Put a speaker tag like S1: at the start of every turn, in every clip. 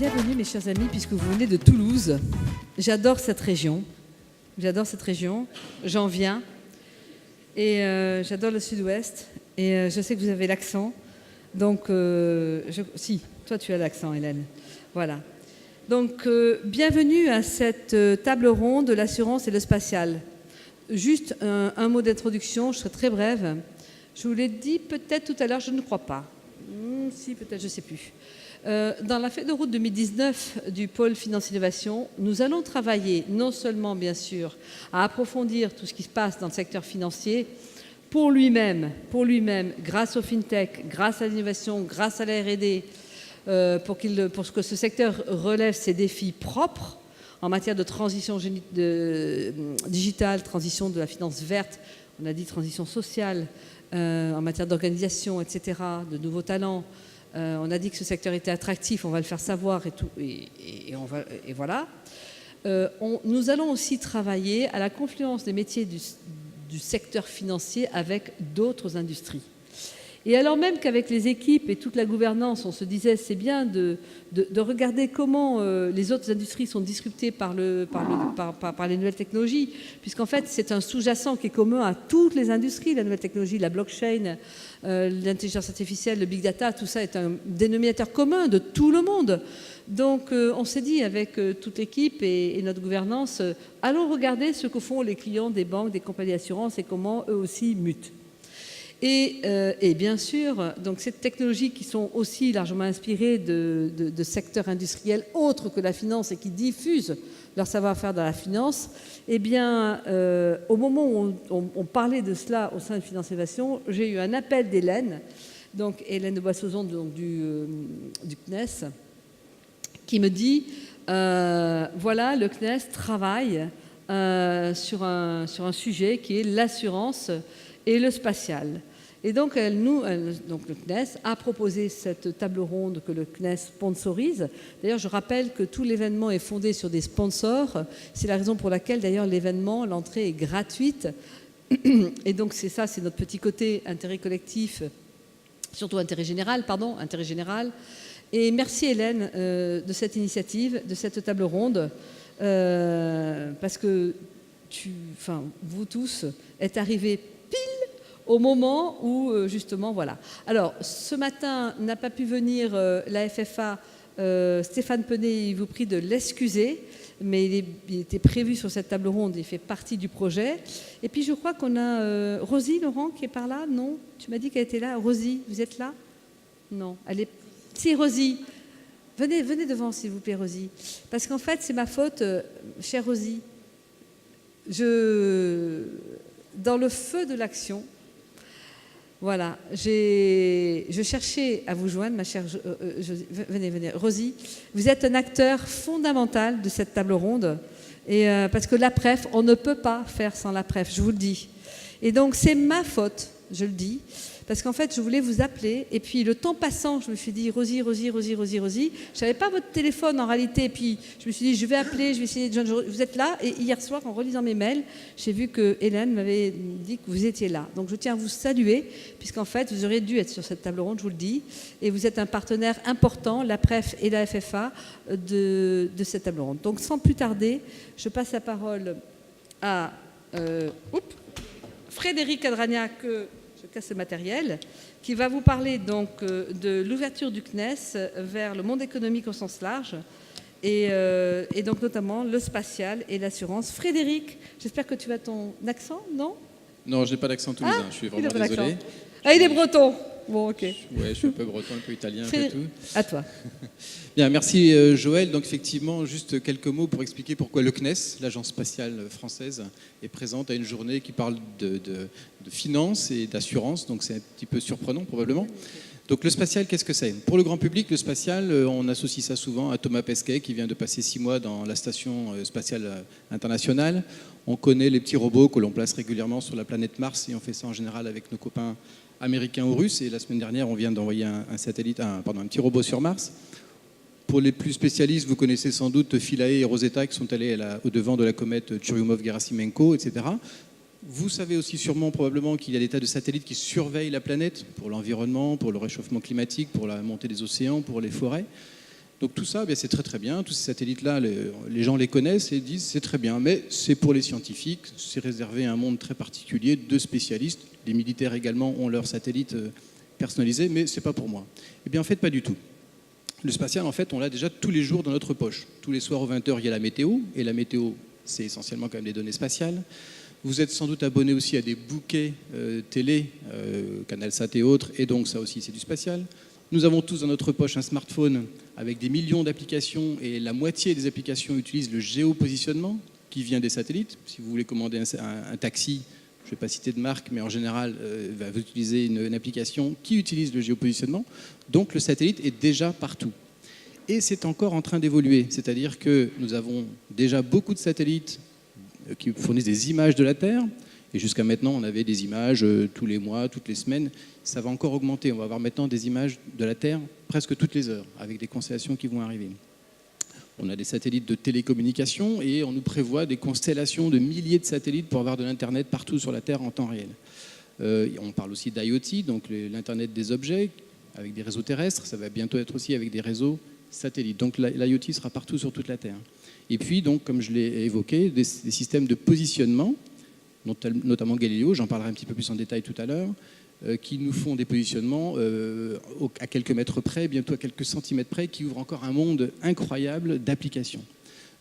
S1: Bienvenue mes chers amis, puisque vous venez de Toulouse. J'adore cette région. J'en viens. Et j'adore le sud-ouest. Et je sais que vous avez l'accent. Donc, si, toi tu as l'accent, Hélène. Voilà. Donc, bienvenue à cette table ronde de l'assurance et le spatial. Juste un mot d'introduction, je serai très brève. Je vous l'ai dit peut-être tout à l'heure, je ne crois pas. Si, peut-être, je ne sais plus. Dans la feuille de route 2019 du pôle Finance Innovation, nous allons travailler non seulement, bien sûr, à approfondir tout ce qui se passe dans le secteur financier pour lui-même, grâce au FinTech, grâce à l'innovation, grâce à la R&D, pour que ce secteur relève ses défis propres en matière de transition digitale, transition de la finance verte, on a dit transition sociale, en matière d'organisation, etc., de nouveaux talents. On a dit que ce secteur était attractif, on va le faire savoir et tout, et voilà. Nous allons aussi travailler à la confluence des métiers du secteur financier avec d'autres industries. Et alors même qu'avec les équipes et toute la gouvernance, on se disait c'est bien de regarder comment les autres industries sont disruptées par les nouvelles technologies, puisqu'en fait c'est un sous-jacent qui est commun à toutes les industries, la nouvelle technologie, la blockchain, l'intelligence artificielle, le big data, tout ça est un dénominateur commun de tout le monde. Donc on s'est dit avec toute l'équipe et notre gouvernance, allons regarder ce que font les clients des banques, des compagnies d'assurance et comment eux aussi mutent. Et bien sûr, donc ces technologies qui sont aussi largement inspirées de secteurs industriels autres que la finance et qui diffusent leur savoir-faire dans la finance, eh bien, au moment où on parlait de cela au sein de Finance Innovation, j'ai eu un appel d'Hélène, donc Hélène de Boissozon du CNES, qui me dit, voilà, le CNES travaille sur un sujet qui est l'assurance et le spatial. Et donc, donc le CNES a proposé cette table ronde que le CNES sponsorise. D'ailleurs, je rappelle que tout l'événement est fondé sur des sponsors. C'est la raison pour laquelle, d'ailleurs, l'événement, l'entrée est gratuite. Et donc, c'est ça, c'est notre petit côté intérêt collectif, surtout intérêt général. Et merci Hélène de cette initiative, de cette table ronde, parce que vous tous êtes arrivés au moment où, justement, voilà. Alors, ce matin, n'a pas pu venir la FFA. Stéphane Penet, il vous prie de l'excuser, mais il était prévu sur cette table ronde, il fait partie du projet. Et puis, je crois qu'on a Rosie, Laurent, qui est par là. Non, tu m'as dit qu'elle était là. Rosie, vous êtes là? Non, elle est... Si, Rosie. Venez devant, s'il vous plaît, Rosie. Parce qu'en fait, c'est ma faute, chère Rosie. Dans le feu de l'action, voilà, je cherchais à vous joindre, ma chère venez, Rosie. Vous êtes un acteur fondamental de cette table ronde, et parce que la PREF, on ne peut pas faire sans la PREF, je vous le dis. Et donc, c'est ma faute, je le dis, parce qu'en fait, je voulais vous appeler, et puis le temps passant, je me suis dit, Rosie. Je n'avais pas votre téléphone en réalité, et puis je me suis dit, je vais appeler, je vais essayer de joindre. Vous êtes là, et hier soir, en relisant mes mails, j'ai vu que Hélène m'avait dit que vous étiez là. Donc je tiens à vous saluer, puisqu'en fait, vous auriez dû être sur cette table ronde, je vous le dis, et vous êtes un partenaire important, la PREF et la FFA, de cette table ronde. Donc sans plus tarder, je passe la parole à Frédéric Adragnac, je casse le matériel, qui va vous parler donc de l'ouverture du CNES vers le monde économique au sens large et donc notamment le spatial et l'assurance. Frédéric, j'espère que tu as ton accent, non?
S2: Non, je n'ai pas d'accent toulousain, je suis vraiment désolé.
S1: Ah, il est breton. Bon, ok.
S2: Ouais, je suis un peu breton, un peu italien, un peu tout.
S1: À toi.
S2: Bien, merci Joël. Donc effectivement, juste quelques mots pour expliquer pourquoi le CNES, l'Agence spatiale française, est présente à une journée qui parle de finance et d'assurance. Donc c'est un petit peu surprenant probablement. Donc le spatial, qu'est-ce que c'est? Pour le grand public, le spatial, on associe ça souvent à Thomas Pesquet qui vient de passer 6 mois dans la station spatiale internationale. On connaît les petits robots que l'on place régulièrement sur la planète Mars et on fait ça en général avec nos copains américains ou russes. Et la semaine dernière, on vient d'envoyer un petit robot sur Mars. Pour les plus spécialistes, vous connaissez sans doute Philae et Rosetta qui sont allés au-devant de la comète Churyumov-Gerasimenko, etc. Vous savez aussi sûrement, probablement, qu'il y a des tas de satellites qui surveillent la planète pour l'environnement, pour le réchauffement climatique, pour la montée des océans, pour les forêts. Donc tout ça, c'est très très bien. Tous ces satellites-là, les gens les connaissent et disent c'est très bien, mais c'est pour les scientifiques, c'est réservé à un monde très particulier de spécialistes. Les militaires également ont leurs satellites personnalisés, mais c'est pas pour moi. Eh bien en fait, pas du tout. Le spatial, en fait, on l'a déjà tous les jours dans notre poche. Tous les soirs aux 20h, il y a la météo, et la météo, c'est essentiellement quand même des données spatiales. Vous êtes sans doute abonné aussi à des bouquets télé, CanalSat et autres, et donc ça aussi c'est du spatial. Nous avons tous dans notre poche un smartphone avec des millions d'applications, et la moitié des applications utilisent le géopositionnement qui vient des satellites. Si vous voulez commander un taxi, je ne vais pas citer de marque, mais en général, vous utilisez une application qui utilise le géopositionnement. Donc le satellite est déjà partout. Et c'est encore en train d'évoluer. C'est-à-dire que nous avons déjà beaucoup de satellites qui fournissent des images de la Terre. Et jusqu'à maintenant, on avait des images tous les mois, toutes les semaines. Ça va encore augmenter. On va avoir maintenant des images de la Terre presque toutes les heures, avec des constellations qui vont arriver. On a des satellites de télécommunication et on nous prévoit des constellations de milliers de satellites pour avoir de l'Internet partout sur la Terre en temps réel. On parle aussi d'IoT, donc l'Internet des objets, avec des réseaux terrestres. Ça va bientôt être aussi avec des réseaux satellites. Donc l'IoT sera partout sur toute la Terre. Et puis, donc, comme je l'ai évoqué, des systèmes de positionnement, notamment Galileo, j'en parlerai un petit peu plus en détail tout à l'heure, qui nous font des positionnements à quelques mètres près, bientôt à quelques centimètres près, qui ouvrent encore un monde incroyable d'applications.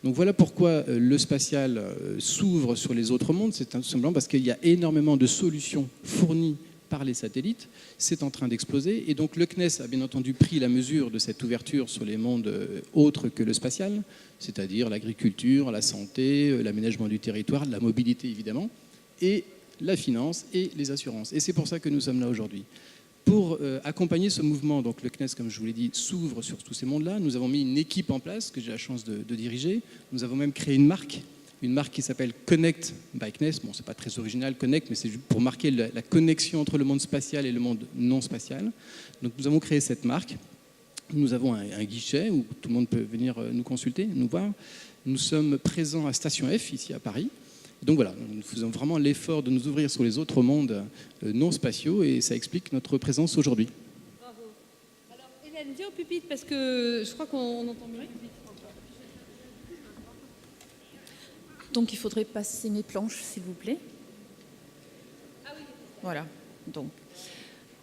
S2: Donc voilà pourquoi le spatial s'ouvre sur les autres mondes, c'est tout simplement parce qu'il y a énormément de solutions fournies par les satellites, c'est en train d'exploser, et donc le CNES a bien entendu pris la mesure de cette ouverture sur les mondes autres que le spatial, c'est-à-dire l'agriculture, la santé, l'aménagement du territoire, la mobilité évidemment, et la finance et les assurances. Et c'est pour ça que nous sommes là aujourd'hui. Pour accompagner ce mouvement, donc le CNES, comme je vous l'ai dit, s'ouvre sur tous ces mondes-là. Nous avons mis une équipe en place que j'ai la chance de diriger. Nous avons même créé une marque qui s'appelle Connect by CNES. Bon, c'est pas très original, Connect, mais c'est pour marquer la connexion entre le monde spatial et le monde non spatial. Donc nous avons créé cette marque. Nous avons un guichet où tout le monde peut venir nous consulter, nous voir. Nous sommes présents à Station F, ici à Paris. Donc voilà, nous faisons vraiment l'effort de nous ouvrir sur les autres mondes non spatiaux et ça explique notre présence aujourd'hui.
S1: Bravo. Alors Hélène, viens au pupitre parce que je crois qu'on entend mieux.
S3: Donc il faudrait passer mes planches, s'il vous plaît.
S1: Ah oui.
S3: Voilà.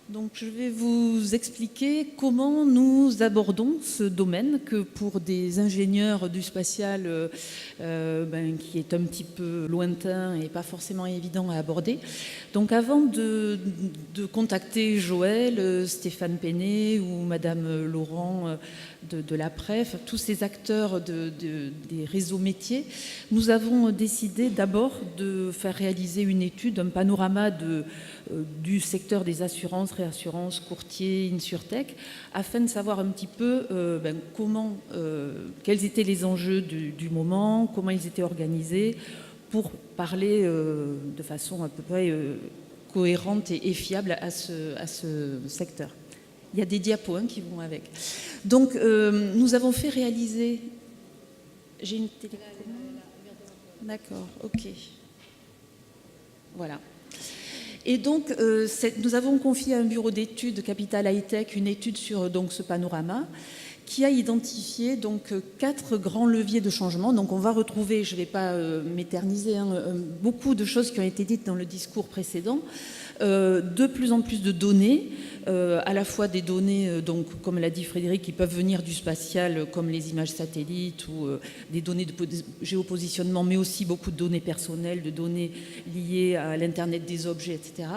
S3: Donc je vais vous expliquer comment nous abordons ce domaine que pour des ingénieurs du spatial qui est un petit peu lointain et pas forcément évident à aborder. Donc avant de contacter Joël, Stéphane Péné ou Madame Laurent de la PREF, tous ces acteurs des réseaux métiers, nous avons décidé d'abord de faire réaliser une étude, un panorama du secteur des assurances, réassurances, courtiers, insurtech, afin de savoir un petit peu quels étaient les enjeux du moment, comment ils étaient organisés, pour parler de façon à peu près cohérente et fiable à ce secteur. Il y a des diapos qui vont avec. Donc, nous avons fait réaliser... J'ai une télécommande. D'accord, ok. Voilà. Et donc, nous avons confié à un bureau d'études Capital High Tech une étude sur ce panorama qui a identifié 4 grands leviers de changement. Donc on va retrouver, je ne vais pas m'éterniser, beaucoup de choses qui ont été dites dans le discours précédent. De plus en plus de données, à la fois des données, comme l'a dit Frédéric, qui peuvent venir du spatial, comme les images satellites ou des données de géopositionnement, mais aussi beaucoup de données personnelles, de données liées à l'Internet des objets, etc.,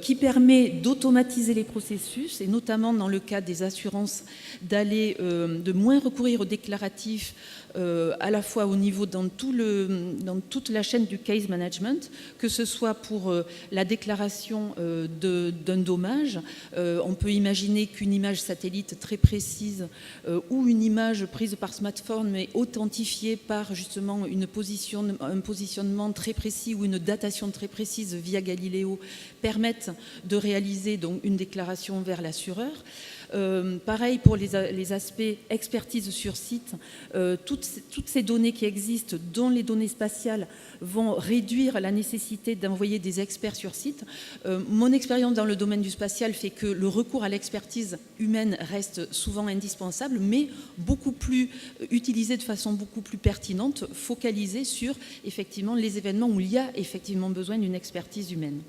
S3: qui permet d'automatiser les processus, et notamment dans le cas des assurances, de moins recourir au déclaratif, à la fois au niveau dans toute la chaîne du case management, que ce soit pour la déclaration d'un dommage. On peut imaginer qu'une image satellite très précise ou une image prise par smartphone mais authentifiée par justement un positionnement très précis ou une datation très précise via Galileo permettent de réaliser une déclaration vers l'assureur. Pareil pour les aspects expertise sur site, toutes ces données qui existent, dont les données spatiales, vont réduire la nécessité d'envoyer des experts sur site. Mon expérience dans le domaine du spatial fait que le recours à l'expertise humaine reste souvent indispensable, mais beaucoup plus utilisé de façon beaucoup plus pertinente, focalisé sur effectivement les événements où il y a effectivement besoin d'une expertise humaine.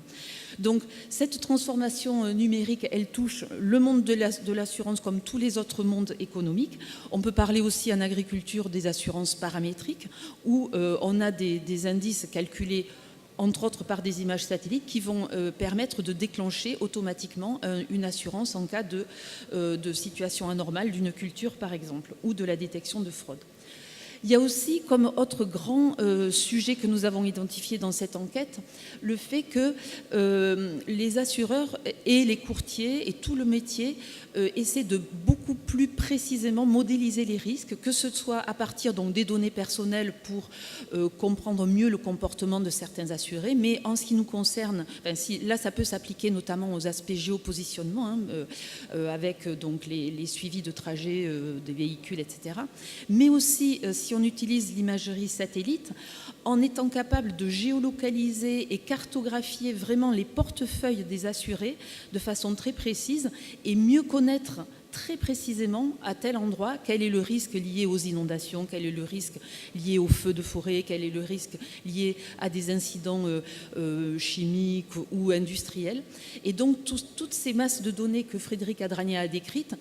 S3: Donc cette transformation numérique, elle touche le monde de l'assurance comme tous les autres mondes économiques. On peut parler aussi en agriculture des assurances paramétriques, où on a des indices calculés entre autres par des images satellites qui vont permettre de déclencher automatiquement une assurance en cas de situation anormale d'une culture par exemple, ou de la détection de fraude. Il y a aussi, comme autre grand sujet que nous avons identifié dans cette enquête, le fait que les assureurs et les courtiers et tout le métier essaient de beaucoup plus précisément modéliser les risques, que ce soit à partir donc, des données personnelles pour comprendre mieux le comportement de certains assurés, mais en ce qui nous concerne, là ça peut s'appliquer notamment aux aspects géopositionnement, avec donc, les suivis de trajets des véhicules, etc. Mais aussi, si on utilise l'imagerie satellite, en étant capable de géolocaliser et cartographier vraiment les portefeuilles des assurés de façon très précise et mieux connaître très précisément à tel endroit quel est le risque lié aux inondations, quel est le risque lié aux feux de forêt, quel est le risque lié à des incidents chimiques ou industriels. Et donc toutes ces masses de données que Frédéric Adragna a décrites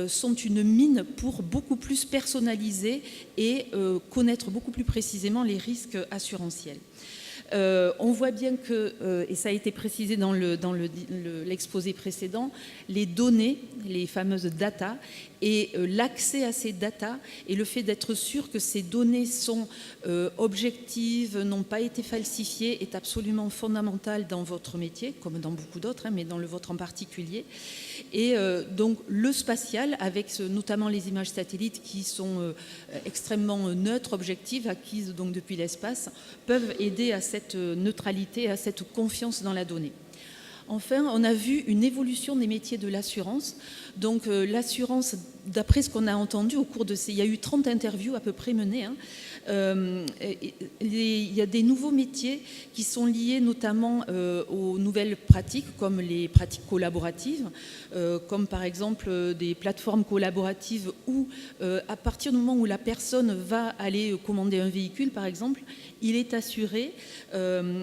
S3: sont une mine pour beaucoup plus personnaliser et connaître beaucoup plus précisément les risques assurantiels. On voit bien que, et ça a été précisé dans l'exposé précédent, les données, les fameuses data, et l'accès à ces data et le fait d'être sûr que ces données sont objectives, n'ont pas été falsifiées, est absolument fondamental dans votre métier, comme dans beaucoup d'autres, mais dans le vôtre en particulier. Et donc le spatial, avec notamment les images satellites qui sont extrêmement neutres, objectives, acquises donc depuis l'espace, peuvent aider à cette neutralité, à cette confiance dans la donnée. Enfin, on a vu une évolution des métiers de l'assurance. Donc l'assurance, d'après ce qu'on a entendu au cours de il y a eu 30 interviews à peu près menées, il y a des nouveaux métiers qui sont liés notamment aux nouvelles pratiques, comme les pratiques collaboratives, comme par exemple des plateformes collaboratives où, à partir du moment où la personne va aller commander un véhicule, par exemple, il est assuré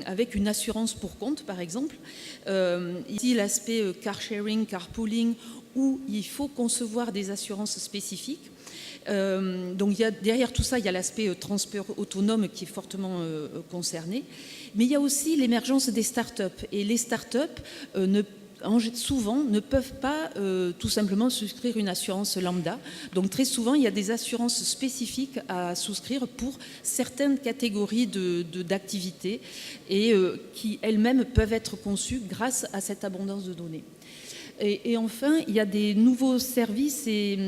S3: avec une assurance pour compte, par exemple. Ici, l'aspect car sharing, carpooling, où il faut concevoir des assurances spécifiques. Donc derrière tout ça, il y a l'aspect transport autonome qui est fortement concerné. Mais il y a aussi l'émergence des startups. Et les startups souvent ne peuvent pas tout simplement souscrire une assurance lambda. Donc très souvent, il y a des assurances spécifiques à souscrire pour certaines catégories d'activités et qui elles-mêmes peuvent être conçues grâce à cette abondance de données. Et enfin, il y a des nouveaux services et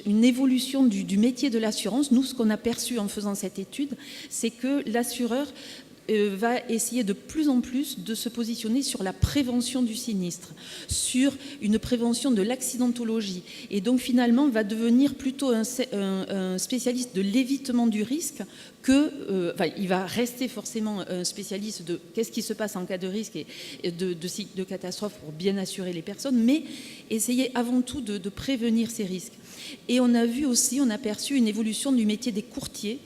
S3: une évolution du métier de l'assurance. Nous, ce qu'on a perçu en faisant cette étude, c'est que l'assureur va essayer de plus en plus de se positionner sur la prévention du sinistre, sur une prévention de l'accidentologie. Et donc finalement, va devenir plutôt un spécialiste de l'évitement du risque il va rester forcément un spécialiste de qu'est-ce qui se passe en cas de risque et de catastrophe pour bien assurer les personnes, mais essayer avant tout de prévenir ces risques. Et on a perçu une évolution du métier des courtiers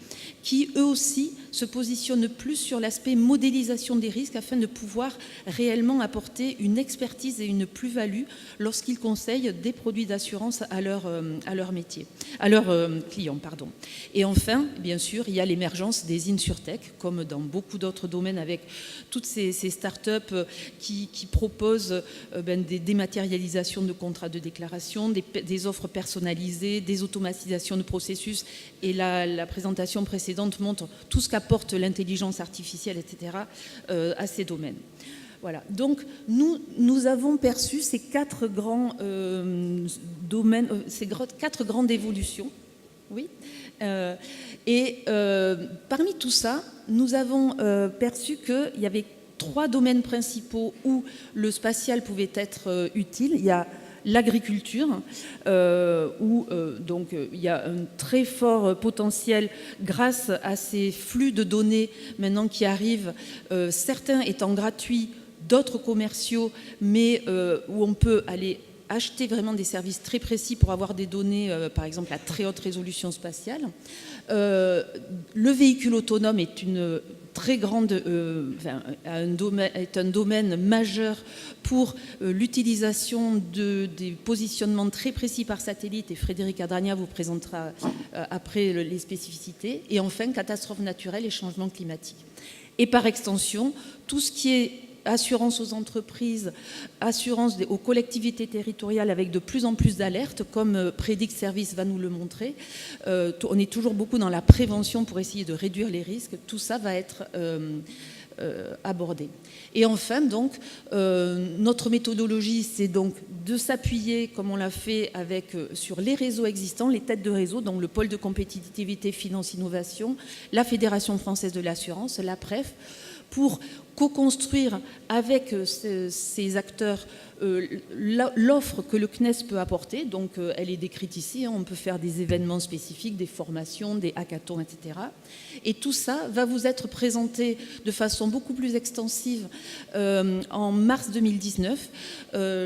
S3: qui, eux aussi, se positionnent plus sur l'aspect modélisation des risques afin de pouvoir réellement apporter une expertise et une plus-value lorsqu'ils conseillent des produits d'assurance à leur métier, à leurs clients. Et enfin, bien sûr, il y a l'émergence des InsurTech, comme dans beaucoup d'autres domaines, avec toutes ces startups qui proposent des dématérialisations de contrats de déclaration, des offres personnalisées, des automatisations de processus. Et la présentation précédente montre tout ce qu'apporte l'intelligence artificielle, etc., à ces domaines. Voilà. Donc, nous avons perçu ces 4 grands domaines, ces 4 grandes évolutions. Oui. Parmi tout ça, nous avons perçu qu'il y avait 3 domaines principaux où le spatial pouvait être utile. Il y a l'agriculture, où donc, il y a un très fort potentiel grâce à ces flux de données maintenant qui arrivent, certains étant gratuits, d'autres commerciaux, mais où on peut aller acheter vraiment des services très précis pour avoir des données, par exemple à très haute résolution spatiale. Le véhicule autonome est une très grande, est un domaine majeur pour l'utilisation des positionnements très précis par satellite, et Frédéric Adragna vous présentera après les spécificités. Et enfin, catastrophes naturelles et changements climatiques. Et par extension, tout ce qui est assurance aux entreprises, assurance aux collectivités territoriales avec de plus en plus d'alertes, comme Predict Service va nous le montrer. On est toujours beaucoup dans la prévention pour essayer de réduire les risques. Tout ça va être abordé. Et enfin, donc, notre méthodologie, c'est donc de s'appuyer, comme on l'a fait sur les réseaux existants, les têtes de réseau, donc le pôle de compétitivité, finance, innovation, la Fédération française de l'assurance, la PREF, pour co-construire avec ces acteurs l'offre que le CNES peut apporter. Donc, elle est décrite ici. On peut faire des événements spécifiques, des formations, des hackathons, etc. Et tout ça va vous être présenté de façon beaucoup plus extensive en mars 2019.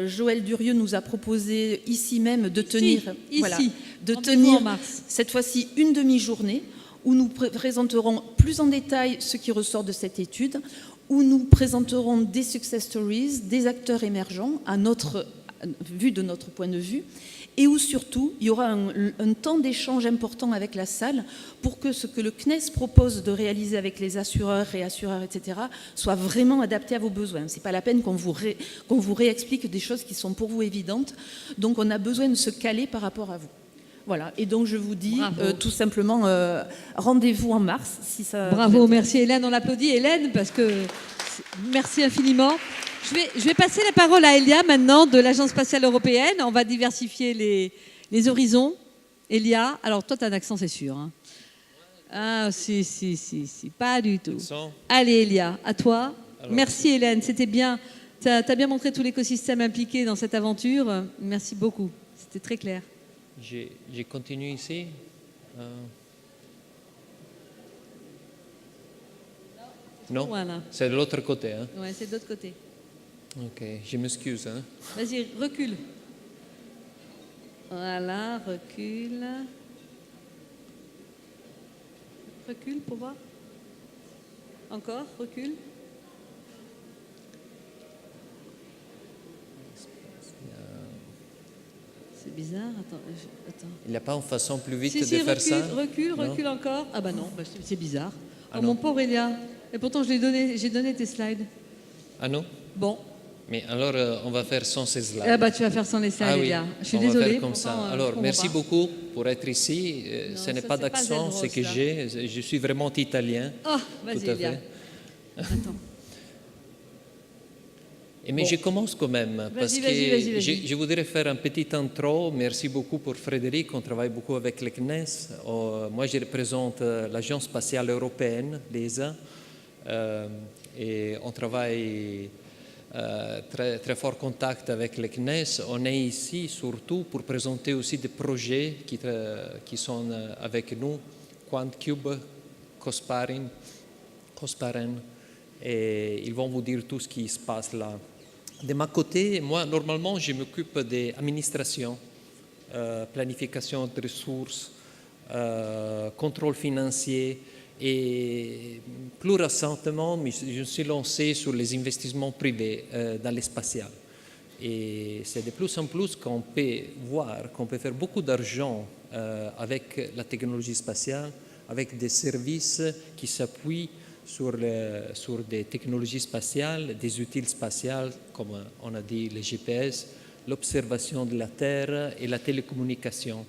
S3: Joël Durieux nous a proposé ici même de tenir,
S1: en mars.
S3: Cette fois-ci une demi-journée où nous présenterons plus en détail ce qui ressort de cette étude, où nous présenterons des success stories, des acteurs émergents, vu de notre point de vue, et où surtout il y aura un temps d'échange important avec la salle pour que ce que le CNES propose de réaliser avec les assureurs, réassureurs, etc., soit vraiment adapté à vos besoins. Ce n'est pas la peine qu'on vous réexplique des choses qui sont pour vous évidentes. Donc on a besoin de se caler par rapport à vous. Voilà, et donc je vous dis tout simplement rendez-vous en mars. Si ça
S1: Bravo, merci Hélène, on applaudit Hélène parce que merci infiniment. Je vais passer la parole à Elia maintenant de l'Agence spatiale européenne. On va diversifier les horizons. Elia, alors toi tu as un accent c'est sûr. Hein. Ah si, pas du tout. Allez Elia, à toi. Alors, merci Hélène, c'était bien. Tu as bien montré tout l'écosystème impliqué dans cette aventure. Merci beaucoup, c'était très clair.
S4: J'ai continué ici. Non, voilà. C'est de l'autre côté. Hein?
S1: Oui, c'est de l'autre côté.
S4: Ok, je m'excuse. Hein?
S1: Vas-y, recule. Voilà, recule. Recule pour voir. Encore, recule. C'est bizarre, attends.
S4: Il n'y a pas une façon plus vite de faire
S1: recule,
S4: ça?
S1: Recule encore. Ah bah non, c'est bizarre. Ah mon pauvre Elia. Et pourtant, j'ai donné tes slides.
S4: Ah non?
S1: Bon.
S4: Mais alors, on va faire sans ces slides.
S1: Ah bah tu vas faire sans les slides, Elia. Je suis désolée.
S4: On va faire comme ça. Alors, merci beaucoup pour être ici. Ce n'est pas d'accent, c'est que je suis vraiment italien.
S1: Oh, vas-y, Elia. Attends.
S4: Mais je commence quand même, parce que je voudrais faire un petit intro. Merci beaucoup pour Frédéric, on travaille beaucoup avec le CNES. Moi, je représente l'Agence spatiale européenne, l'ESA, et on travaille très, très fort contact avec le CNES. On est ici surtout pour présenter aussi des projets qui sont avec nous, QuantCube, Cosparin, et ils vont vous dire tout ce qui se passe là. De ma côté, moi, normalement, je m'occupe des administrations, planification de ressources, contrôle financier, et plus récemment, je me suis lancé sur les investissements privés dans l'espacial. Et c'est de plus en plus qu'on peut voir qu'on peut faire beaucoup d'argent avec la technologie spatiale, avec des services qui s'appuient sur des technologies spatiales, des outils spatiaux, comme on a dit, le GPS, l'observation de la Terre et la télécommunication.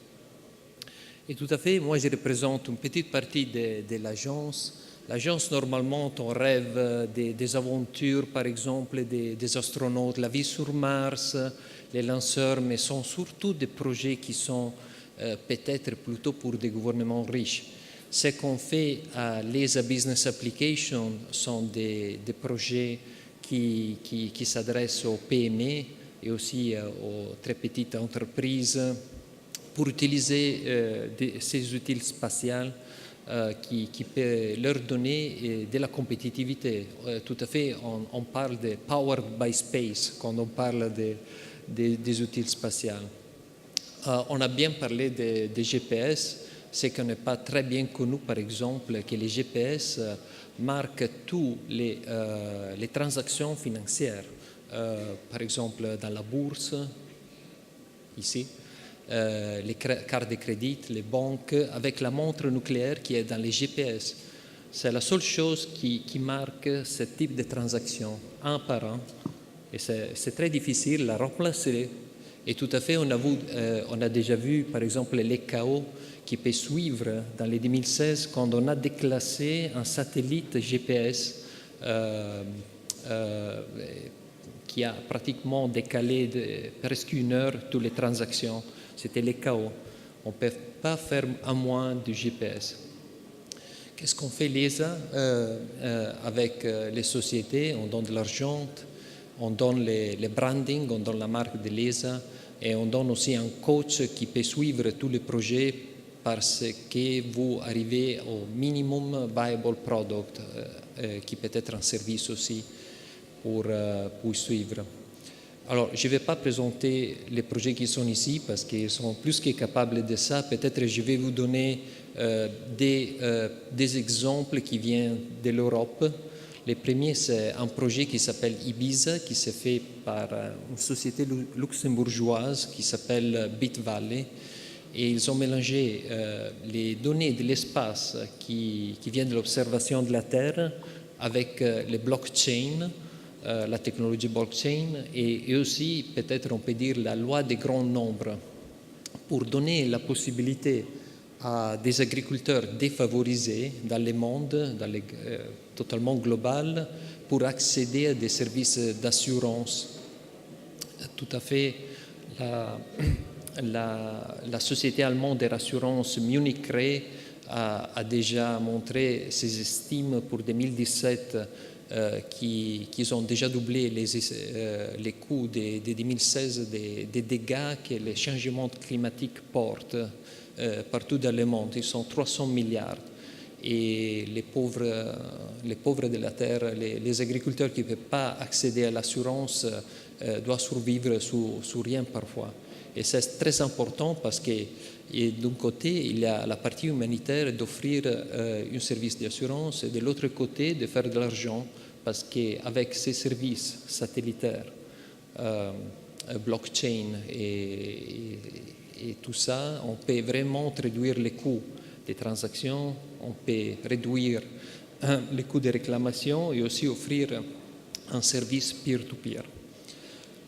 S4: Et tout à fait, moi je représente une petite partie de l'agence. L'agence, normalement, on rêve des aventures, par exemple, des astronautes, la vie sur Mars, les lanceurs, mais sont surtout des projets qui sont peut-être plutôt pour des gouvernements riches. Ce qu'on fait à l'ESA Business Application sont des projets qui s'adressent aux PME, et aussi aux très petites entreprises pour utiliser ces outils spatiaux qui peuvent leur donner de la compétitivité. Tout à fait, on parle de Powered by Space quand on parle des outils spatiaux. On a bien parlé des GPS, ce qu'on n'est pas très bien connu, par exemple, que les GPS marquent toutes les transactions financières. Par exemple, dans la bourse, ici, les cartes de crédit, les banques, avec la montre nucléaire qui est dans les GPS. C'est la seule chose qui marque ce type de transaction, un par un. Et c'est très difficile à remplacer. Et tout à fait, on a déjà vu, par exemple, les chaos qui peut suivre dans les 2016 quand on a déclassé un satellite GPS qui a pratiquement décalé de presque 1 heure toutes les transactions. C'était le chaos. On ne peut pas faire à moins du GPS. Qu'est-ce qu'on fait l'ESA avec les sociétés? On donne de l'argent, on donne les branding, on donne la marque de l'ESA et on donne aussi un coach qui peut suivre tous les projets parce que vous arrivez au minimum viable product qui peut être un service aussi pour suivre. Alors, je ne vais pas présenter les projets qui sont ici parce qu'ils sont plus que capables de ça. Peut-être je vais vous donner des exemples qui viennent de l'Europe. Le premier, c'est un projet qui s'appelle Ibiza, qui s'est fait par une société luxembourgeoise qui s'appelle BitValley. Et ils ont mélangé les données de l'espace qui viennent de l'observation de la Terre avec les blockchains, la technologie blockchain et aussi, peut-être on peut dire, la loi des grands nombres pour donner la possibilité à des agriculteurs défavorisés dans le monde totalement global pour accéder à des services d'assurance. Tout à fait, la société allemande d'assurance Munich Re a déjà montré ses estimes pour 2017 qui ont déjà doublé les coûts de 2016 des dégâts que les changements climatiques portent partout dans le monde. Ils sont 300 milliards. Et les pauvres de la terre, les agriculteurs qui ne peuvent pas accéder à l'assurance doivent survivre sous rien parfois. Et c'est très important parce que d'un côté, il y a la partie humanitaire d'offrir un service d'assurance et de l'autre côté, de faire de l'argent parce qu'avec ces services satellitaires, blockchain et tout ça, on peut vraiment réduire les coûts des transactions, on peut réduire les coûts de réclamation et aussi offrir un service peer-to-peer.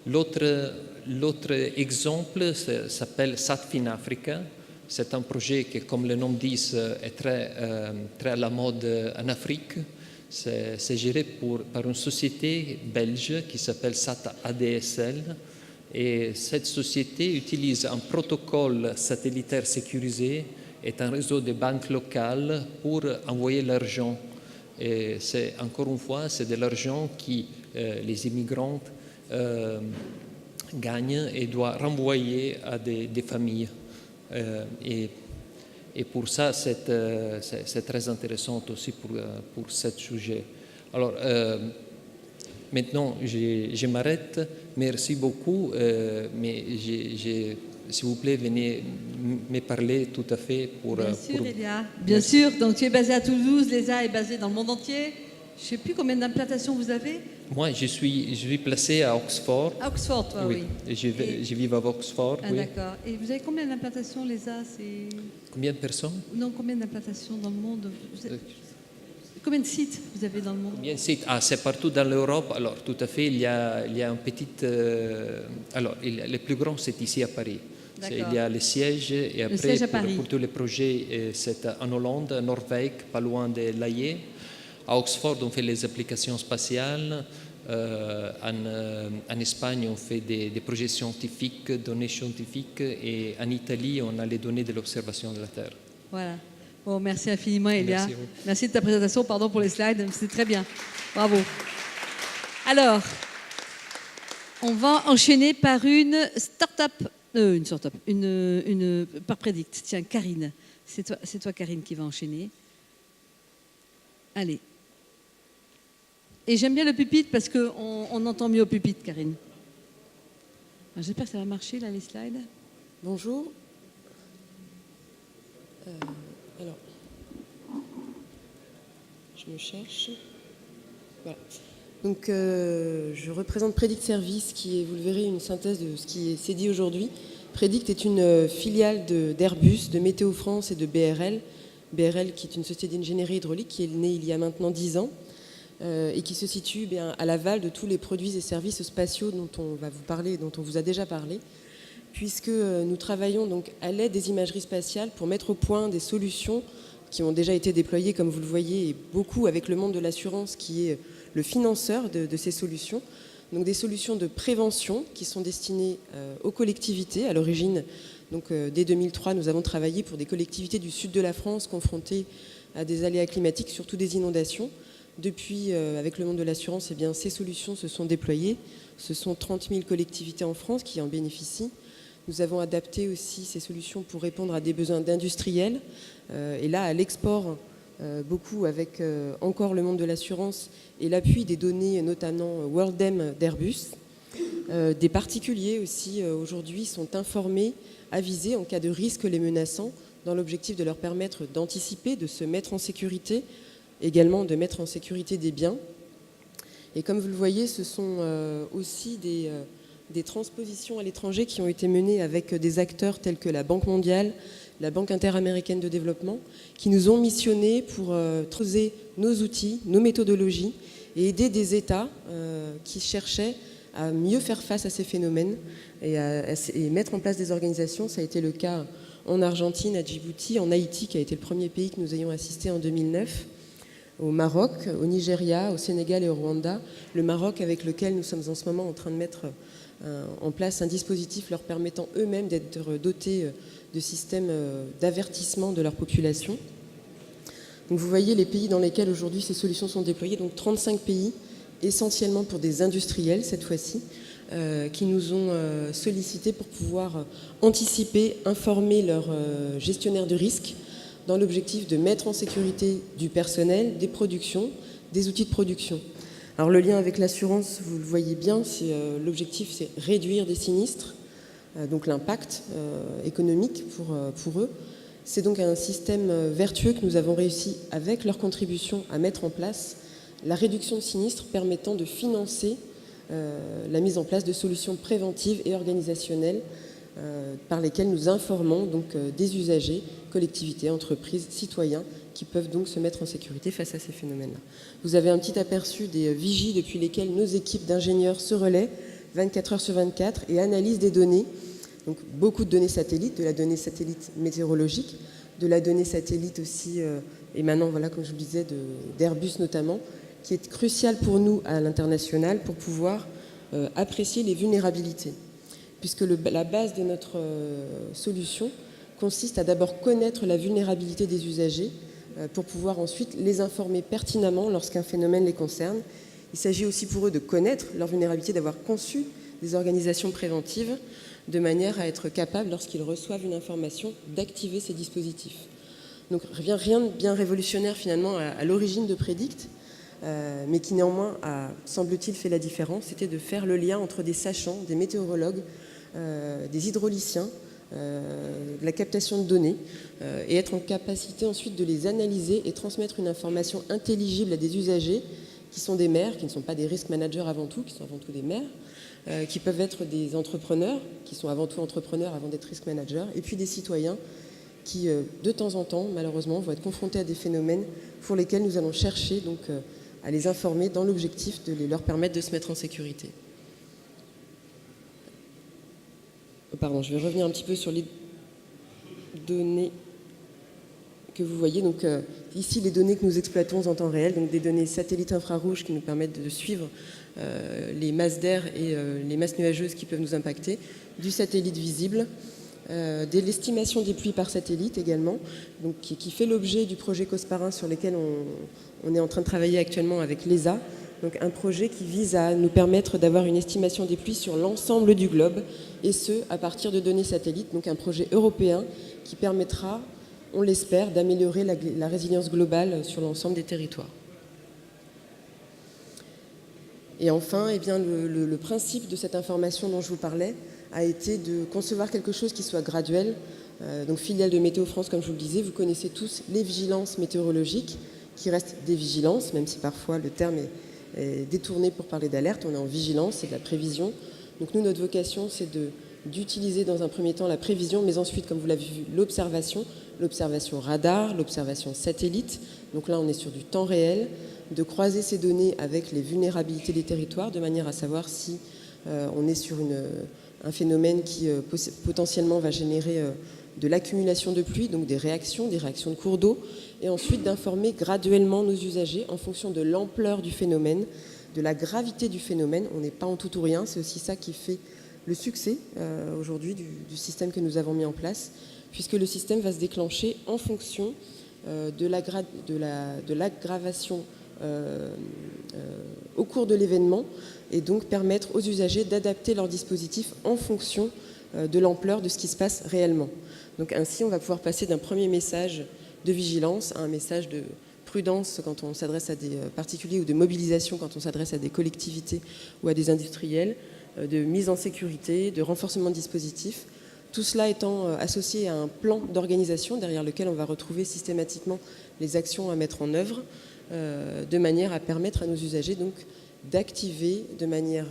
S4: L'autre exemple s'appelle SatFin Africa. C'est un projet qui, comme le nom dit, est très à la mode en Afrique. C'est géré par une société belge qui s'appelle SAT ADSL. Et cette société utilise un protocole satellitaire sécurisé et un réseau de banques locales pour envoyer l'argent. Et c'est, encore une fois, c'est de l'argent qui les immigrants gagnent et doivent renvoyer à des familles. Et pour ça, c'est très intéressant aussi pour ce sujet. Alors, maintenant, je m'arrête. Merci beaucoup. Mais s'il vous plaît, venez me parler tout à fait pour...
S1: Bien sûr, Elia. Bien sûr. Donc, tu es basé à Toulouse. L'ESA est basée dans le monde entier. Je ne sais plus combien d'implantations vous avez.
S4: Moi, je suis placé à Oxford.
S1: À Oxford, toi, oui.
S4: Je vis à Oxford,
S1: ah,
S4: oui.
S1: D'accord. Et vous avez combien d'implantations, l'ESA?
S4: Combien de personnes?
S1: Non, combien d'implantations dans le monde? Combien de sites vous avez dans le monde?
S4: Combien de sites? Ah, c'est partout dans l'Europe. Alors, tout à fait, il y a un petit... alors, le plus grand, c'est ici à Paris. Il y a le siège et après,
S1: siège à Paris.
S4: Pour tous les projets, c'est en Hollande, Norvège, pas loin de l'Aïe. À Oxford, on fait les applications spatiales. En Espagne, on fait des projets scientifiques, données scientifiques. Et en Italie, on a les données de l'observation de la Terre.
S1: Voilà. Bon, merci infiniment, Elia.
S4: Merci
S1: de ta présentation. Pardon pour les slides. C'est très bien. Bravo. Alors, On va enchaîner par une start-up, par Predict. Tiens, Karine, c'est toi Karine qui va enchaîner. Allez. Et j'aime bien le pupitre parce qu'on entend mieux au pupitre, Karine. J'espère que ça va marcher, là, les slides.
S5: Bonjour. Alors, je me cherche. Voilà. Donc, je représente Predict Service, qui est, vous le verrez, une synthèse de ce qui s'est dit aujourd'hui. Predict est une filiale d'Airbus, de Météo France et de BRL. BRL, qui est une société d'ingénierie hydraulique, qui est née il y a maintenant 10 ans et qui se situe à l'aval de tous les produits et services spatiaux dont on va vous parler, dont on vous a déjà parlé, puisque nous travaillons donc à l'aide des imageries spatiales pour mettre au point des solutions qui ont déjà été déployées, comme vous le voyez, et beaucoup avec le monde de l'assurance, qui est le financeur de ces solutions. Donc des solutions de prévention qui sont destinées aux collectivités. À l'origine, donc, dès 2003, nous avons travaillé pour des collectivités du sud de la France confrontées à des aléas climatiques, surtout des inondations. Depuis, avec le monde de l'assurance, eh bien, ces solutions se sont déployées. Ce sont 30 000 collectivités en France qui en bénéficient. Nous avons adapté aussi ces solutions pour répondre à des besoins d'industriels. Et là, à l'export, beaucoup avec encore le monde de l'assurance et l'appui des données, notamment WorldDem d'Airbus. Des particuliers aussi, aujourd'hui, sont informés, avisés en cas de risque les menaçant, dans l'objectif de leur permettre d'anticiper, de se mettre en sécurité, également de mettre en sécurité des biens. Et comme vous le voyez, ce sont aussi des transpositions à l'étranger qui ont été menées avec des acteurs tels que la Banque mondiale, la Banque interaméricaine de développement, qui nous ont missionnés pour creuser nos outils, nos méthodologies et aider des États qui cherchaient à mieux faire face à ces phénomènes et mettre en place des organisations. Ça a été le cas en Argentine, à Djibouti, en Haïti, qui a été le premier pays que nous ayons assisté en 2009, au Maroc, au Nigeria, au Sénégal et au Rwanda. Le Maroc, avec lequel nous sommes en ce moment en train de mettre en place un dispositif leur permettant eux-mêmes d'être dotés de systèmes d'avertissement de leur population. Donc vous voyez les pays dans lesquels aujourd'hui ces solutions sont déployées, donc 35 pays, essentiellement pour des industriels cette fois-ci, qui nous ont sollicités pour pouvoir anticiper, informer leurs gestionnaires de risque dans l'objectif de mettre en sécurité du personnel, des productions, des outils de production. Alors le lien avec l'assurance, vous le voyez bien, l'objectif c'est réduire des sinistres, donc l'impact économique pour eux. C'est donc un système vertueux que nous avons réussi, avec leur contribution, à mettre en place, la réduction de sinistres permettant de financer la mise en place de solutions préventives et organisationnelles par lesquelles nous informons donc des usagers, collectivités, entreprises, citoyens qui peuvent donc se mettre en sécurité face à ces phénomènes-là. Vous avez un petit aperçu des vigies depuis lesquelles nos équipes d'ingénieurs se relaient 24 heures sur 24 et analysent des données. Donc beaucoup de données satellites, de la donnée satellite météorologique, de la donnée satellite aussi émanant, voilà, comme je vous le disais, d'Airbus notamment, qui est cruciale pour nous à l'international pour pouvoir apprécier les vulnérabilités. Puisque la base de notre solution consiste à d'abord connaître la vulnérabilité des usagers pour pouvoir ensuite les informer pertinemment lorsqu'un phénomène les concerne. Il s'agit aussi pour eux de connaître leur vulnérabilité, d'avoir conçu des organisations préventives de manière à être capables, lorsqu'ils reçoivent une information, d'activer ces dispositifs. Donc rien de bien révolutionnaire finalement à l'origine de Predict, mais qui néanmoins a, semble-t-il, fait la différence, c'était de faire le lien entre des sachants, des météorologues, des hydrauliciens, de la captation de données, et être en capacité ensuite de les analyser et transmettre une information intelligible à des usagers qui sont des maires, qui ne sont pas des risk managers avant tout, qui sont avant tout des maires, qui peuvent être des entrepreneurs, qui sont avant tout entrepreneurs avant d'être risk managers, et puis des citoyens qui, de temps en temps, malheureusement, vont être confrontés à des phénomènes pour lesquels nous allons chercher donc, à les informer dans l'objectif de leur permettre de se mettre en sécurité. Pardon, je vais revenir un petit peu sur les données que vous voyez. Donc, ici, les données que nous exploitons en temps réel, donc des données satellites infrarouges qui nous permettent de suivre les masses d'air et les masses nuageuses qui peuvent nous impacter, du satellite visible, de l'estimation des pluies par satellite également, donc, qui fait l'objet du projet COSPARIN sur lequel on est en train de travailler actuellement avec l'ESA, Donc un projet qui vise à nous permettre d'avoir une estimation des pluies sur l'ensemble du globe, et ce, à partir de données satellites. Donc un projet européen qui permettra, on l'espère, d'améliorer la résilience globale sur l'ensemble des territoires. Et enfin, eh bien, le principe de cette information dont je vous parlais a été de concevoir quelque chose qui soit graduel. Donc filiale de Météo France, comme je vous le disais, vous connaissez tous les vigilances météorologiques, qui restent des vigilances, même si parfois le terme est détourné pour parler d'alerte. On est en vigilance, c'est de la prévision. Donc nous, notre vocation, c'est d'utiliser dans un premier temps la prévision, mais ensuite, comme vous l'avez vu, l'observation radar, l'observation satellite. Donc là, on est sur du temps réel, de croiser ces données avec les vulnérabilités des territoires, de manière à savoir si on est sur un phénomène qui potentiellement va générer de l'accumulation de pluie, donc des réactions de cours d'eau, et ensuite d'informer graduellement nos usagers en fonction de l'ampleur du phénomène, de la gravité du phénomène. On n'est pas en tout ou rien, c'est aussi ça qui fait le succès aujourd'hui du système que nous avons mis en place, puisque le système va se déclencher en fonction de l'aggravation au cours de l'événement, et donc permettre aux usagers d'adapter leur dispositif en fonction de l'ampleur de ce qui se passe réellement. Donc ainsi, on va pouvoir passer d'un premier message de vigilance à un message de prudence quand on s'adresse à des particuliers, ou de mobilisation quand on s'adresse à des collectivités ou à des industriels, de mise en sécurité, de renforcement de dispositifs. Tout cela étant associé à un plan d'organisation derrière lequel on va retrouver systématiquement les actions à mettre en œuvre, de manière à permettre à nos usagers donc d'activer de manière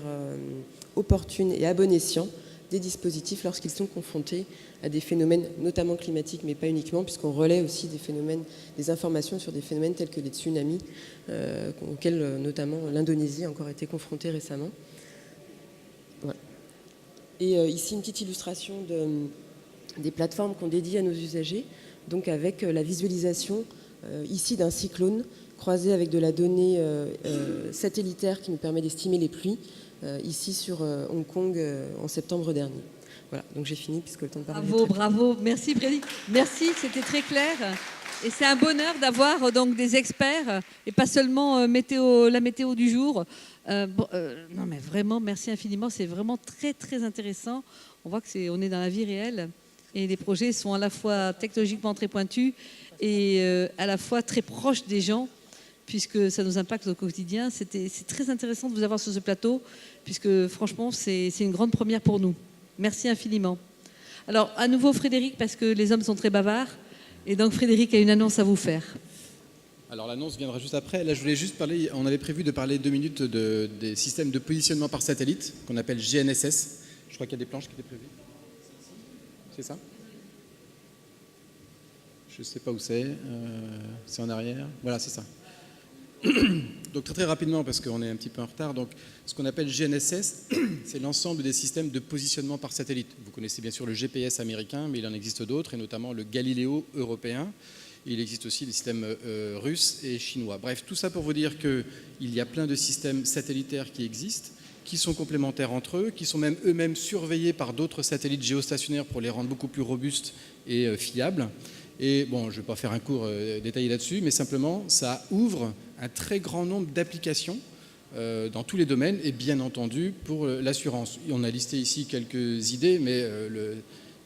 S5: opportune et à bon escient des dispositifs lorsqu'ils sont confrontés à des phénomènes notamment climatiques, mais pas uniquement, puisqu'on relaie aussi des informations sur des phénomènes tels que les tsunamis, auxquels notamment l'Indonésie a encore été confrontée récemment. Voilà. Et ici, une petite illustration des plateformes qu'on dédie à nos usagers, donc avec la visualisation ici d'un cyclone croisé avec de la donnée satellitaire qui nous permet d'estimer les pluies, ici sur Hong Kong en septembre dernier. Voilà, donc j'ai fini puisque le temps de parler.
S1: Bravo, merci Frédéric. Merci, c'était très clair. Et c'est un bonheur d'avoir donc des experts et pas seulement la météo du jour. Non mais vraiment, merci infiniment. C'est vraiment très très intéressant. On voit on est dans la vie réelle et les projets sont à la fois technologiquement très pointus et à la fois très proches des gens, puisque ça nous impacte au quotidien. C'est très intéressant de vous avoir sur ce plateau, puisque franchement, c'est une grande première pour nous. Merci infiniment. Alors, à nouveau Frédéric, parce que les hommes sont très bavards, et donc Frédéric a une annonce à vous faire.
S2: Alors l'annonce viendra juste après. Là, je voulais juste parler, on avait prévu de parler 2 minutes des systèmes de positionnement par satellite, qu'on appelle GNSS. Je crois qu'il y a des planches qui étaient prévues. C'est ça ? Je ne sais pas où c'est. C'est en arrière. Voilà, c'est ça. Donc très rapidement, parce qu'on est un petit peu en retard, donc ce qu'on appelle GNSS, c'est l'ensemble des systèmes de positionnement par satellite. Vous connaissez bien sûr le GPS américain, mais il en existe d'autres, et notamment le Galileo européen. Il existe aussi des systèmes russes et chinois. Bref, tout ça pour vous dire qu'il y a plein de systèmes satellitaires qui existent, qui sont complémentaires entre eux, qui sont même eux-mêmes surveillés par d'autres satellites géostationnaires pour les rendre beaucoup plus robustes et fiables. Et bon, je ne vais pas faire un cours détaillé là-dessus, mais simplement, ça ouvre un très grand nombre d'applications dans tous les domaines, et bien entendu pour l'assurance. On a listé ici quelques idées, mais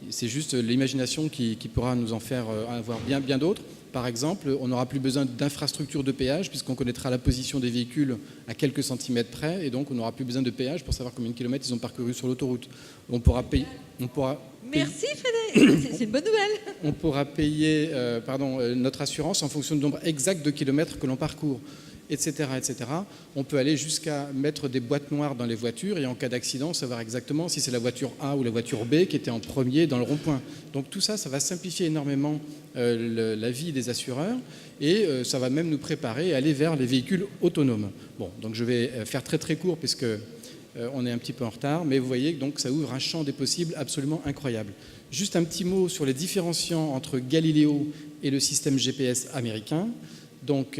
S2: c'est juste l'imagination qui pourra nous en faire avoir bien d'autres. Par exemple, on n'aura plus besoin d'infrastructures de péage, puisqu'on connaîtra la position des véhicules à quelques centimètres près, et donc on n'aura plus besoin de péage pour savoir combien de kilomètres ils ont parcouru sur l'autoroute. On pourra payer...
S1: Merci Frédéric, c'est une bonne nouvelle.
S2: On pourra payer notre assurance en fonction du nombre exact de kilomètres que l'on parcourt, etc., etc. On peut aller jusqu'à mettre des boîtes noires dans les voitures et en cas d'accident, savoir exactement si c'est la voiture A ou la voiture B qui était en premier dans le rond-point. Donc tout ça, ça va simplifier énormément la vie des assureurs et ça va même nous préparer à aller vers les véhicules autonomes. Bon, donc je vais faire très très court puisque on est un petit peu en retard, mais vous voyez que donc ça ouvre un champ des possibles absolument incroyable. Juste un petit mot sur les différenciants entre Galileo et le système GPS américain. Donc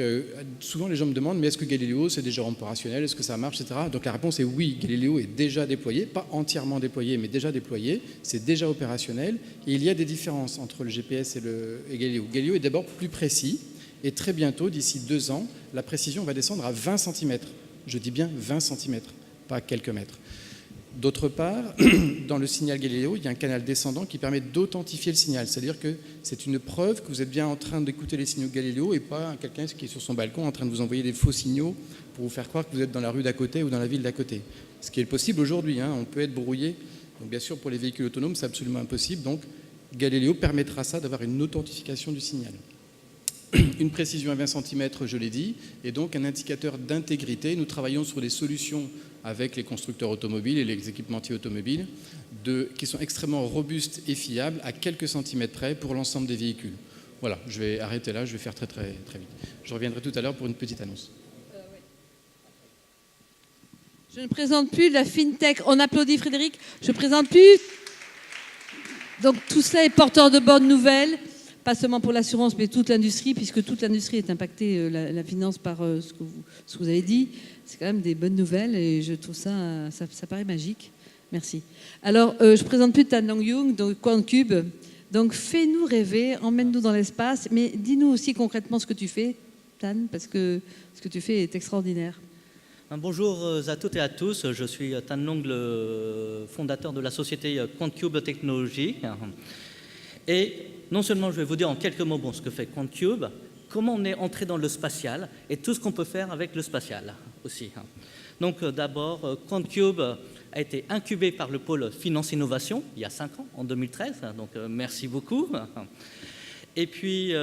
S2: souvent les gens me demandent, mais est-ce que Galileo c'est déjà opérationnel, est-ce que ça marche, etc. Donc la réponse est oui, Galileo est déjà déployé, pas entièrement déployé, mais déjà déployé, c'est déjà opérationnel. Et il y a des différences entre le GPS et Galileo. Galileo est d'abord plus précis, et très bientôt, d'ici 2 ans, la précision va descendre à 20 cm. Je dis bien 20 cm, pas quelques mètres. D'autre part, dans le signal Galileo, il y a un canal descendant qui permet d'authentifier le signal. C'est-à-dire que c'est une preuve que vous êtes bien en train d'écouter les signaux Galileo et pas quelqu'un qui est sur son balcon en train de vous envoyer des faux signaux pour vous faire croire que vous êtes dans la rue d'à côté ou dans la ville d'à côté. Ce qui est possible aujourd'hui, hein, on peut être brouillé. Donc bien sûr, pour les véhicules autonomes, c'est absolument impossible. Donc Galileo permettra ça, d'avoir une authentification du signal. Une précision à 20 cm, je l'ai dit, et donc un indicateur d'intégrité. Nous travaillons sur des solutions avec les constructeurs automobiles et les équipementiers automobiles qui sont extrêmement robustes et fiables à quelques centimètres près pour l'ensemble des véhicules. Voilà, je vais arrêter là, je vais faire très vite. Je reviendrai tout à l'heure pour une petite annonce.
S1: Je ne présente plus la FinTech. On applaudit Frédéric. Je ne présente plus. Donc tout cela est porteur de bonnes nouvelles. Pas seulement pour l'assurance, mais toute l'industrie, puisque toute l'industrie est impactée, la finance, par ce que vous avez dit. C'est quand même des bonnes nouvelles et je trouve ça paraît magique. Merci. Alors, je ne présente plus Tan Long Yung, donc QuantCube. Donc, fais-nous rêver, emmène-nous dans l'espace, mais dis-nous aussi concrètement ce que tu fais, Tan, parce que ce que tu fais est extraordinaire.
S6: Bonjour à toutes et à tous, je suis Tan Long, le fondateur de la société QuantCube Technologies. Et non seulement je vais vous dire en quelques mots ce que fait QuantCube, comment on est entré dans le spatial et tout ce qu'on peut faire avec le spatial aussi. Donc d'abord, QuantCube a été incubé par le pôle Finance Innovation il y a 5 ans, en 2013, donc merci beaucoup. Et puis,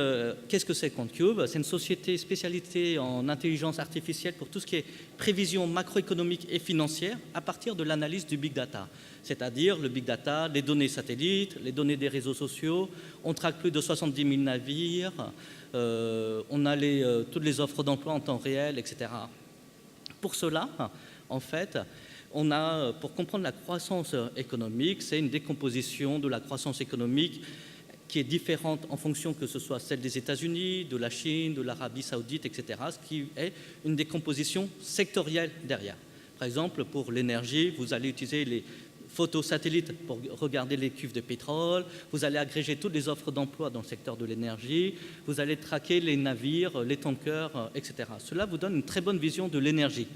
S6: qu'est-ce que c'est QuantCube? C'est une société spécialisée en intelligence artificielle pour tout ce qui est prévision macroéconomique et financière à partir de l'analyse du big data. C'est-à-dire le big data, les données satellites, les données des réseaux sociaux. On traque plus de 70 000 navires, on a toutes les offres d'emploi en temps réel, etc. Pour cela, en fait, on a, pour comprendre la croissance économique, c'est une décomposition de la croissance économique qui est différente en fonction que ce soit celle des États-Unis, de la Chine, de l'Arabie Saoudite, etc., ce qui est une décomposition sectorielle derrière. Par exemple, pour l'énergie, vous allez utiliser les photos satellites pour regarder les cuves de pétrole, vous allez agréger toutes les offres d'emploi dans le secteur de l'énergie, vous allez traquer les navires, les tankers, etc. Cela vous donne une très bonne vision de l'énergie.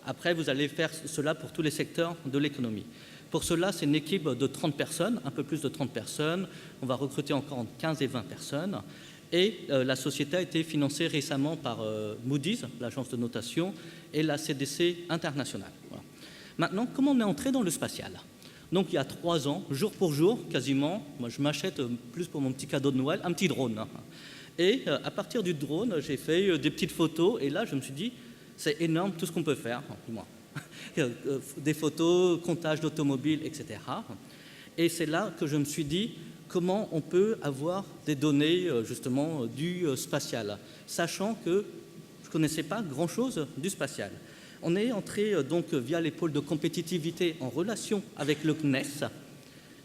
S6: Après, vous allez faire cela pour tous les secteurs de l'économie. Pour cela, c'est une équipe de 30 personnes, un peu plus de 30 personnes. On va recruter encore entre 15 et 20 personnes. Et la société a été financée récemment par Moody's, l'agence de notation, et la CDC internationale. Voilà. Maintenant, comment on est entré dans le spatial? Donc, il y a 3 ans, jour pour jour, quasiment, moi je m'achète plus pour mon petit cadeau de Noël, un petit drone. Et à partir du drone, j'ai fait des petites photos. Et là, je me suis dit, c'est énorme tout ce qu'on peut faire, moi. Des photos, comptage d'automobiles, etc. Et c'est là que je me suis dit comment on peut avoir des données justement du spatial, sachant que je ne connaissais pas grand-chose du spatial. On est entré donc via les pôles de compétitivité en relation avec le CNES.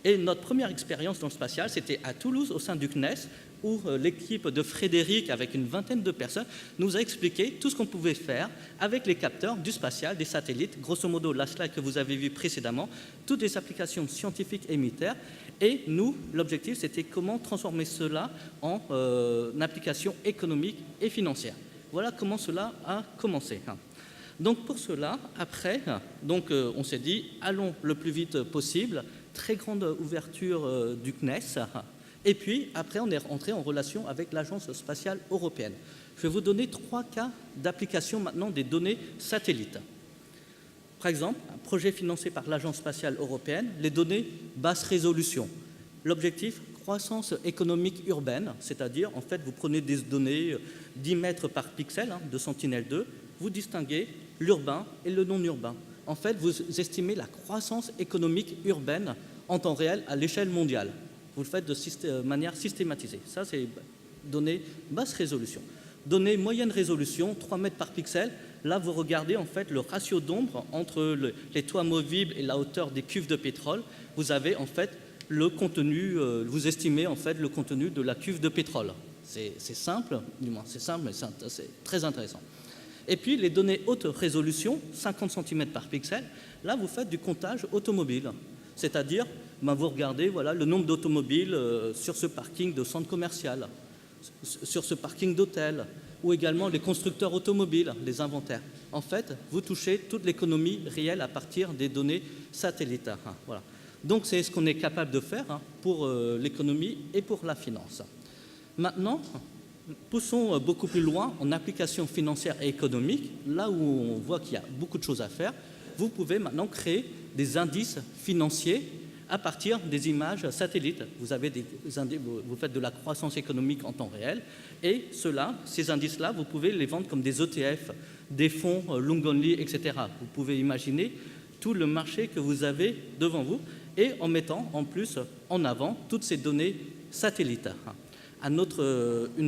S6: Et notre première expérience dans le spatial, c'était à Toulouse, au sein du CNES, où l'équipe de Frédéric, avec une vingtaine de personnes, nous a expliqué tout ce qu'on pouvait faire avec les capteurs du spatial, des satellites, grosso modo la slide que vous avez vue précédemment, toutes les applications scientifiques et militaires. Et nous, l'objectif, c'était comment transformer cela en application économique et financière. Voilà comment cela a commencé. Donc pour cela, après, on s'est dit, allons le plus vite possible, très grande ouverture du CNES. Et puis, après, on est rentré en relation avec l'Agence spatiale européenne. Je vais vous donner 3 cas d'application maintenant des données satellites. Par exemple, un projet financé par l'Agence spatiale européenne, les données basse résolution. L'objectif, croissance économique urbaine, c'est-à-dire, en fait, vous prenez des données 10 mètres par pixel de Sentinel-2, vous distinguez l'urbain et le non-urbain. En fait, vous estimez la croissance économique urbaine en temps réel à l'échelle mondiale. Vous le faites de manière systématisée. Ça, c'est données basse résolution. Données moyenne résolution, 3 mètres par pixel. Là, vous regardez en fait le ratio d'ombre entre les toits amovibles et la hauteur des cuves de pétrole. Vous avez en fait le contenu, vous estimez en fait le contenu de la cuve de pétrole. C'est simple, du moins c'est simple, mais c'est très intéressant. Et puis les données haute résolution, 50 cm par pixel, là vous faites du comptage automobile. C'est-à-dire, vous regardez le nombre d'automobiles sur ce parking de centre commercial, sur ce parking d'hôtel, ou également les constructeurs automobiles, les inventaires. En fait, vous touchez toute l'économie réelle à partir des données satellites. Voilà. Donc c'est ce qu'on est capable de faire pour l'économie et pour la finance. Maintenant, poussons beaucoup plus loin en application financière et économique, là où on voit qu'il y a beaucoup de choses à faire. Vous pouvez maintenant créer des indices financiers à partir des images satellites. Vous faites de la croissance économique en temps réel et ces indices-là, vous pouvez les vendre comme des ETF, des fonds long only, etc. Vous pouvez imaginer tout le marché que vous avez devant vous et en mettant en plus en avant toutes ces données satellites. Une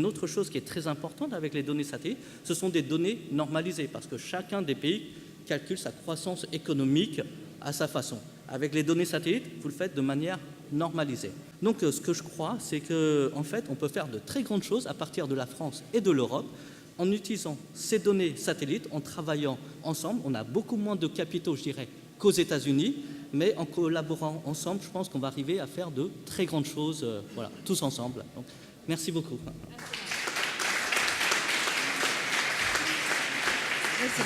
S6: autre chose qui est très importante avec les données satellites, ce sont des données normalisées parce que chacun des pays calcule sa croissance économique à sa façon. Avec les données satellites, vous le faites de manière normalisée. Donc ce que je crois, c'est qu'en fait, on peut faire de très grandes choses à partir de la France et de l'Europe en utilisant ces données satellites, en travaillant ensemble. On a beaucoup moins de capitaux, je dirais, qu'aux États-Unis, mais en collaborant ensemble, je pense qu'on va arriver à faire de très grandes choses, voilà, tous ensemble. Donc, merci beaucoup.
S1: Merci.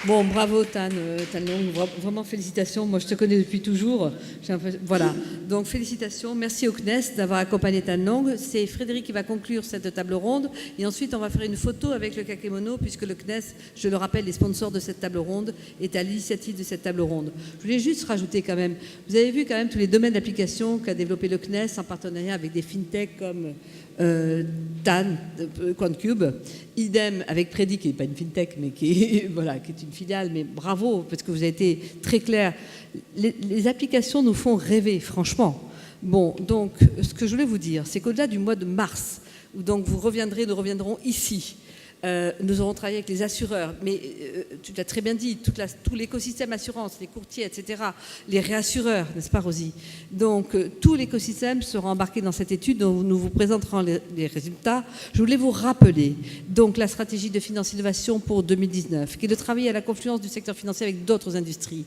S1: Bon, bravo Tan Long, vraiment félicitations. Moi, je te connais depuis toujours. Voilà, donc félicitations. Merci au CNES d'avoir accompagné Tan Long. C'est Frédéric qui va conclure cette table ronde. Et ensuite, on va faire une photo avec le Kakemono, puisque le CNES, je le rappelle, les sponsors de cette table ronde, est à l'initiative de cette table ronde. Je voulais juste rajouter quand même, vous avez vu quand même tous les domaines d'application qu'a développé le CNES en partenariat avec des fintechs comme QuantCube, idem avec Predict, qui n'est pas une fintech, mais qui est une filiale, mais bravo, parce que vous avez été très clair. Les applications nous font rêver, franchement. Bon, donc, ce que je voulais vous dire, c'est qu'au-delà du mois de mars, où donc nous reviendrons ici, nous aurons travaillé avec les assureurs, mais tu l'as très bien dit, tout l'écosystème assurance, les courtiers, etc., les réassureurs, n'est-ce pas Rosie? Donc tout l'écosystème sera embarqué dans cette étude dont nous vous présenterons les résultats. Je voulais vous rappeler donc la stratégie de finance innovation pour 2019, qui est de travailler à la confluence du secteur financier avec d'autres industries.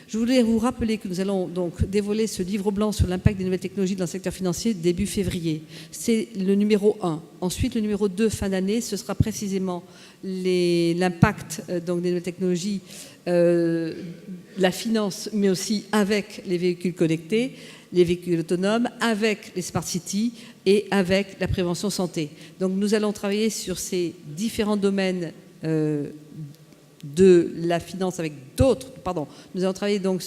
S1: Je voulais vous rappeler que nous allons donc dévoiler ce livre blanc sur l'impact des nouvelles technologies dans le secteur financier début février. C'est le numéro 1. Ensuite, le numéro 2, fin d'année, ce sera précisément l'impact donc des nouvelles technologies, la finance, mais aussi avec les véhicules connectés, les véhicules autonomes, avec les smart cities et avec la prévention santé. Donc nous allons travailler sur ces différents domaines de la finance avec d'autres, nous allons travailler donc,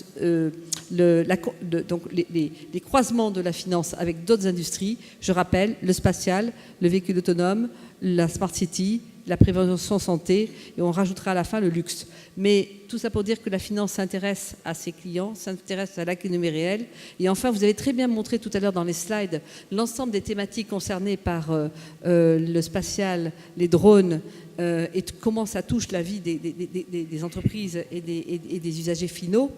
S1: les croisements de la finance avec d'autres industries, je rappelle, le spatial, le véhicule autonome, la smart city, la prévention santé, et on rajoutera à la fin le luxe. Mais tout ça pour dire que la finance s'intéresse à ses clients, s'intéresse à l'économie réelle. Et enfin, vous avez très bien montré tout à l'heure dans les slides l'ensemble des thématiques concernées par le spatial, les drones, et comment ça touche la vie des entreprises et des usagers finaux.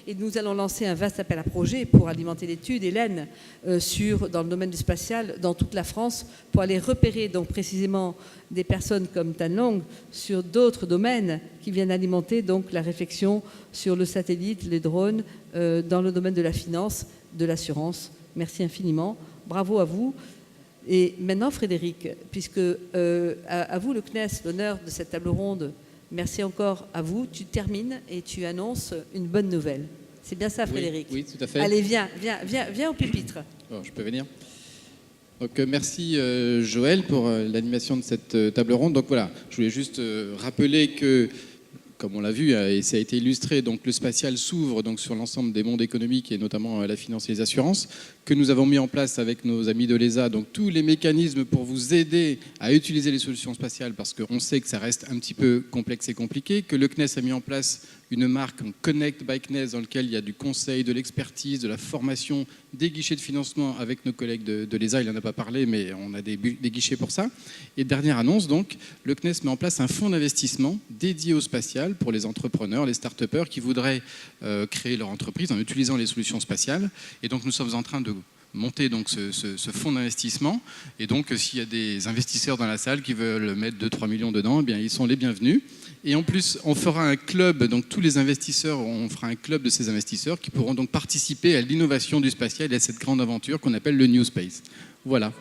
S1: Et nous allons lancer un vaste appel à projets pour alimenter l'étude, Hélène, dans le domaine du spatial, dans toute la France, pour aller repérer donc précisément des personnes comme Tan Long sur d'autres domaines qui viennent alimenter donc la réflexion sur le satellite, les drones, dans le domaine de la finance, de l'assurance. Merci infiniment. Bravo à vous. Et maintenant, Frédéric, puisque à vous le CNES, l'honneur de cette table ronde, merci encore à vous. Tu termines et tu annonces une bonne nouvelle. C'est bien ça, Frédéric?
S2: Oui, tout à fait.
S1: Allez, viens au pupitre.
S2: Bon, je peux venir. Donc, merci Joël pour l'animation de cette table ronde. Donc voilà, je voulais juste rappeler que, comme on l'a vu et ça a été illustré, donc le spatial s'ouvre donc sur l'ensemble des mondes économiques et notamment la finance et les assurances, que nous avons mis en place avec nos amis de l'ESA, donc tous les mécanismes pour vous aider à utiliser les solutions spatiales, parce qu'on sait que ça reste un petit peu complexe et compliqué, que le CNES a mis en place une marque Connect by CNES dans laquelle il y a du conseil, de l'expertise, de la formation, des guichets de financement avec nos collègues de l'ESA. Il n'en a pas parlé, mais on a des guichets pour ça. Et dernière annonce, donc, le CNES met en place un fonds d'investissement dédié au spatial pour les entrepreneurs, les start-upers qui voudraient créer leur entreprise en utilisant les solutions spatiales. Et donc, nous sommes en train de monter donc ce fonds d'investissement. Et donc, s'il y a des investisseurs dans la salle qui veulent mettre 2-3 millions dedans, eh bien, ils sont les bienvenus. Et en plus, on fera un club, donc tous les investisseurs, on fera un club de ces investisseurs qui pourront donc participer à l'innovation du spatial et à cette grande aventure qu'on appelle le New Space. Voilà.